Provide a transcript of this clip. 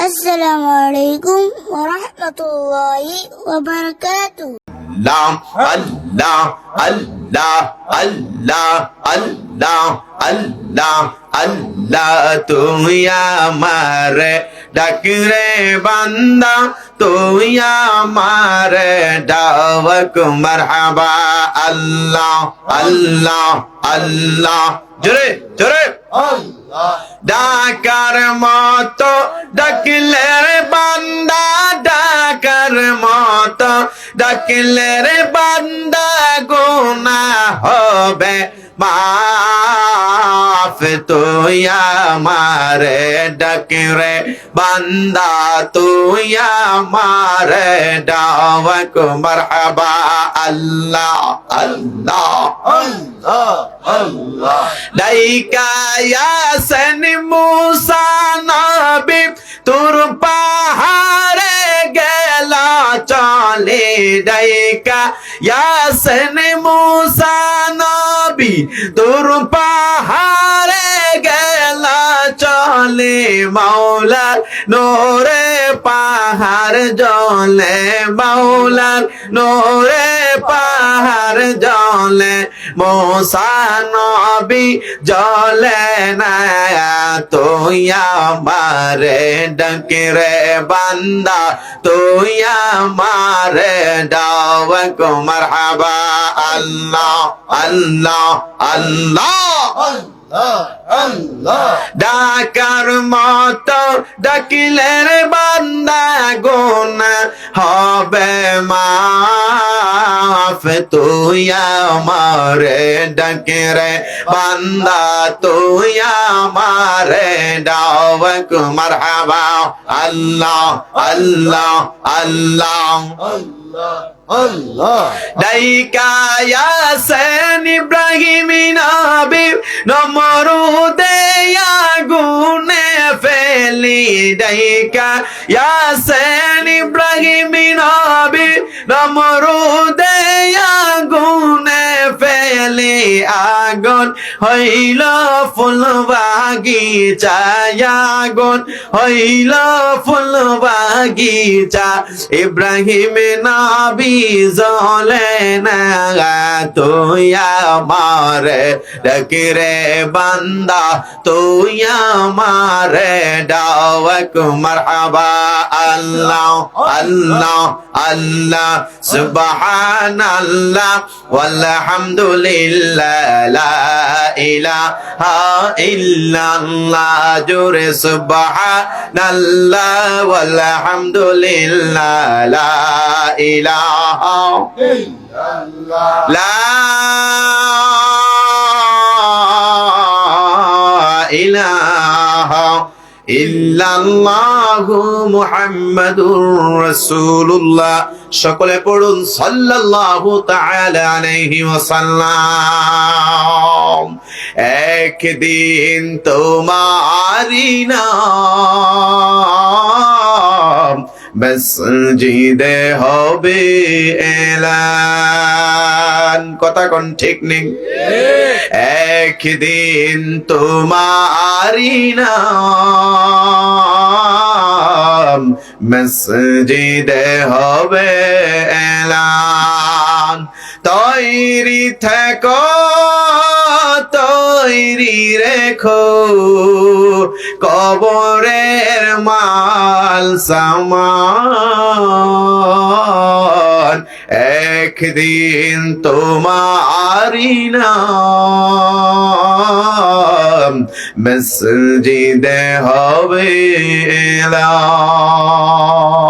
আসসালামু আলাইকুম ওয়া রাহমাতুল্লাহি ওয়া বারাকাতুহু। আল্লাহ আল্লাহ আল্লাহ আল্লাহ আল্লাহ আল্লাহ তুই আমার ডাকরে বান্দা তুই আমার ডাক মারহাবা আল্লাহ আল্লাহ আল্লাহ জোরে জোরে ডাকার মতো ডাকলে রে বান্দা ডাকার মতো ডাকলে রে বান্দা গুনাহ হবে মাফ তুই আমারে ডাকরে বান্দা তুই আমারে ডাক মারহাবা আল্লাহ আল্লাহ আল্লাহ আল্লাহ ডাইকা ইয়াসিন মুসা নবী তোর পাহাড়ে গেলা চলে ডাইকা ইয়াসিন মুসা নবী তোর পাহাড়ে গেলা চলে মাওলার নোরে পাহাড় জ্বলে মাওলার নোরে পাহাড় জ্বলে মুসা নবী জ্বলে না তুই আমারে ডাকরে বান্দা তুই আমারে ডাক মারহাবা আল্লাহ আল্লাহ আল্লাহ ডাকার মতো ডাকিলে রে বান্দা গুনাহ হবে মাফ তুই আমারে ডাকরে বান্দা তুই আমারে ডাক মারহাবা আল্লাহ আল্লাহ আল্লাহ আল্লাহ ডাইকা ইয়াসিন ইব্রাহিম নবী নমরুদে আগুনে ফেলি ডাইকা ইয়াসিন ইব্রাহিম নবী নমরুদে আগুনে ফেলি আগুন হইল ফুল বাগিচা আগুন হইল ফুল বাগিচা ইব্রাহিম নবী জ্বলে না তুই আমারে ডাকরে বান্দা তুই আমারে ডাক মারহাবা আল্লাহ আল্লাহ আল্লাহ সুবহানাল্লাহ ওয়ালহামদুলিল্লাহ লা ইলাহা ইল্লাল্লাহ জোরে সুবহানাল্লাহ ওয়ালহামদুলিল্লাহ লা ইলাহা লা ইলাহা ইল্লাল্লাহু মুহাম্মাদুর রাসূলুল্লাহ সকলে পড়ুন সাল্লাল্লাহু তাআলা আলাইহি ওয়াসাল্লাম একদিন তোমারি নাম মসজিদে হবে এলান কথা কোন ঠিক নেই একদিন তোমারি নাম মসজিদে হবে এলান তৈরি থেকো তৈরি রেখো কবরের মাল সামান একদিন তোমারি নাম মসজিদে হবে এলান